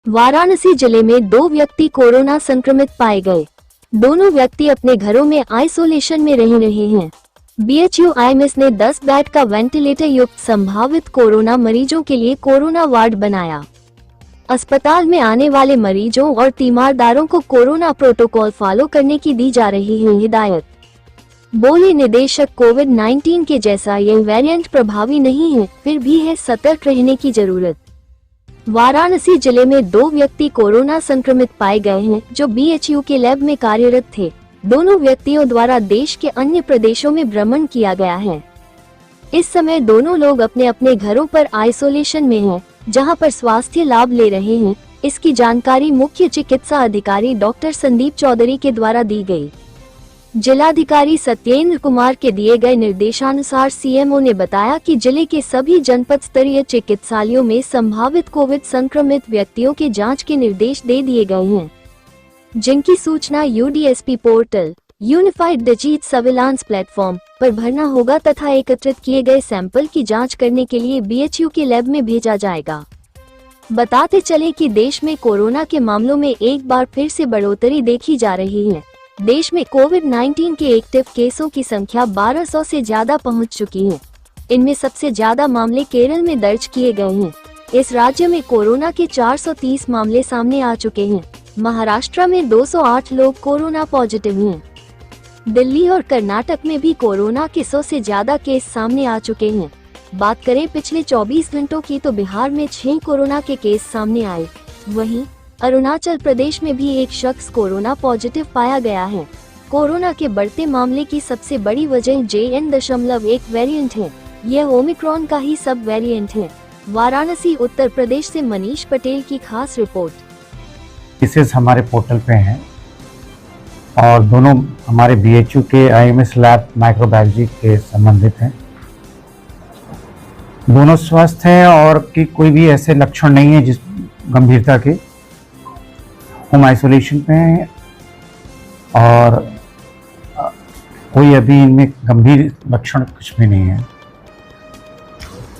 वाराणसी जिले में 2 व्यक्ति कोरोना संक्रमित पाए गए। दोनों व्यक्ति अपने घरों में आइसोलेशन में रह रहे हैं। बीएचयू आईएमएस ने 10 बेड का वेंटिलेटर युक्त संभावित कोरोना मरीजों के लिए कोरोना वार्ड बनाया। अस्पताल में आने वाले मरीजों और तीमारदारों को कोरोना प्रोटोकॉल फॉलो करने की दी जा रही है हिदायत। बोले निदेशक, कोविड-19 के जैसा यह वेरिएंट प्रभावी नहीं है, फिर भी है सतर्क रहने की जरूरत। वाराणसी जिले में 2 व्यक्ति कोरोना संक्रमित पाए गए हैं, जो बीएचयू के लैब में कार्यरत थे। दोनों व्यक्तियों द्वारा देश के अन्य प्रदेशों में भ्रमण किया गया है। इस समय दोनों लोग अपने अपने घरों पर आइसोलेशन में हैं, जहां पर स्वास्थ्य लाभ ले रहे हैं। इसकी जानकारी मुख्य चिकित्सा अधिकारी डॉक्टर संदीप चौधरी के द्वारा दी गई। जिलाधिकारी सत्येंद्र कुमार के दिए गए निर्देशानुसार सीएमओ ने बताया कि जिले के सभी जनपद स्तरीय चिकित्सालयों में संभावित कोविड संक्रमित व्यक्तियों के जांच के निर्देश दे दिए गए हैं, जिनकी सूचना UDSP portal unified disease surveillance platform पर भरना होगा तथा एकत्रित किए गए सैंपल की जांच करने के लिए बीएचयू के लैब में भेजा जाएगा। बताते चले कि देश में कोरोना के मामलों में एक बार फिर से बढ़ोतरी देखी जा रही है। देश में कोविड-19 के एक्टिव केसों की संख्या 1200 से ज्यादा पहुंच चुकी है। इनमें सबसे ज्यादा मामले केरल में दर्ज किए गए हैं। इस राज्य में कोरोना के 430 मामले सामने आ चुके हैं। महाराष्ट्र में 208 लोग कोरोना पॉजिटिव हैं। दिल्ली और कर्नाटक में भी कोरोना के 100 से ज्यादा केस सामने आ चुके हैं। बात करें पिछले 24 घंटों की तो बिहार में 6 कोरोना के केस सामने आए। वहीं अरुणाचल प्रदेश में भी एक शख्स कोरोना पॉजिटिव पाया गया है। कोरोना के बढ़ते मामले की सबसे बड़ी वजह JN.1 वेरिएंट है। यह ओमिक्रॉन का ही सब वेरिएंट है। वाराणसी उत्तर प्रदेश से मनीष पटेल की खास रिपोर्ट। केसेस हमारे पोर्टल पे हैं और दोनों हमारे बीएचयू के आईएमएस लैब माइक्रोबायोलॉजी के संबंधित हैं। दोनों स्वस्थ हैं और कि कोई भी ऐसे लक्षण नहीं है जिस गंभीरता के। होम आइसोलेशन पे हैं और कोई अभी इनमें गंभीर लक्षण कुछ भी नहीं है।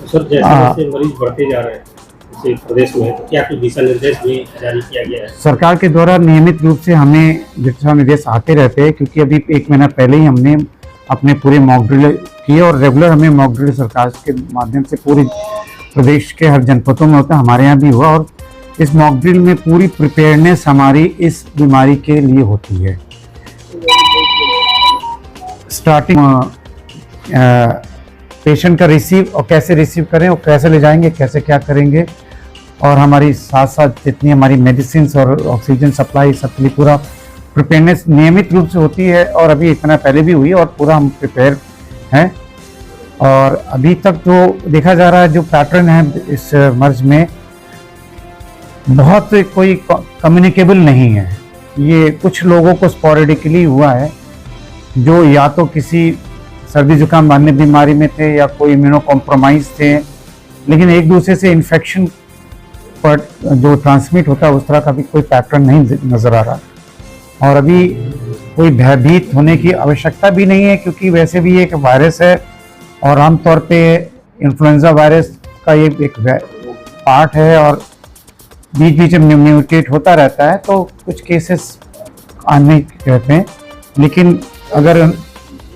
सर, जैसे मरीज बढ़ते जा रहे हैं इस प्रदेश में, तो क्या कुछ दिशा निर्देश भी जारी किया गया है? सरकार के द्वारा नियमित रूप से हमें दिशा निर्देश आते रहते हैं, क्योंकि अभी 1 महीना पहले ही हमने अपने पूरे मॉक ड्रिल किए और रेगुलर हमें मॉक ड्रिल सरकार के माध्यम से पूरे प्रदेश के हर जनपदों में होता है, हमारे यहाँ भी हुआ। और इस मॉक ड्रिल में पूरी प्रिपेयरनेस हमारी इस बीमारी के लिए होती है। स्टार्टिंग पेशेंट का रिसीव और कैसे रिसीव करें और कैसे ले जाएंगे, कैसे क्या करेंगे, और हमारी साथ साथ जितनी हमारी मेडिसिन और ऑक्सीजन सप्लाई सबके लिए पूरा प्रिपेयरनेस नियमित रूप से होती है। और अभी इतना पहले भी हुई और पूरा हम प्रिपेयर हैं। और अभी तक जो देखा जा रहा है, जो पैटर्न है इस मर्ज में, बहुत कोई कम्युनिकेबल नहीं है। ये कुछ लोगों को स्पोरेडिकली हुआ है, जो या तो किसी सर्दी जुकाम अन्य बीमारी में थे या कोई इम्यूनो कॉम्प्रोमाइज थे, लेकिन एक दूसरे से इन्फेक्शन पर जो ट्रांसमिट होता है उस तरह का भी कोई पैटर्न नहीं नज़र आ रहा। और अभी कोई भयभीत होने की आवश्यकता भी नहीं है, क्योंकि वैसे भी एक वायरस है और आमतौर पे इन्फ्लुएंजा वायरस का ये एक पार्ट है और बीच बीच में म्यूटेट होता रहता है, तो कुछ केसेस आने रहते हैं। लेकिन अगर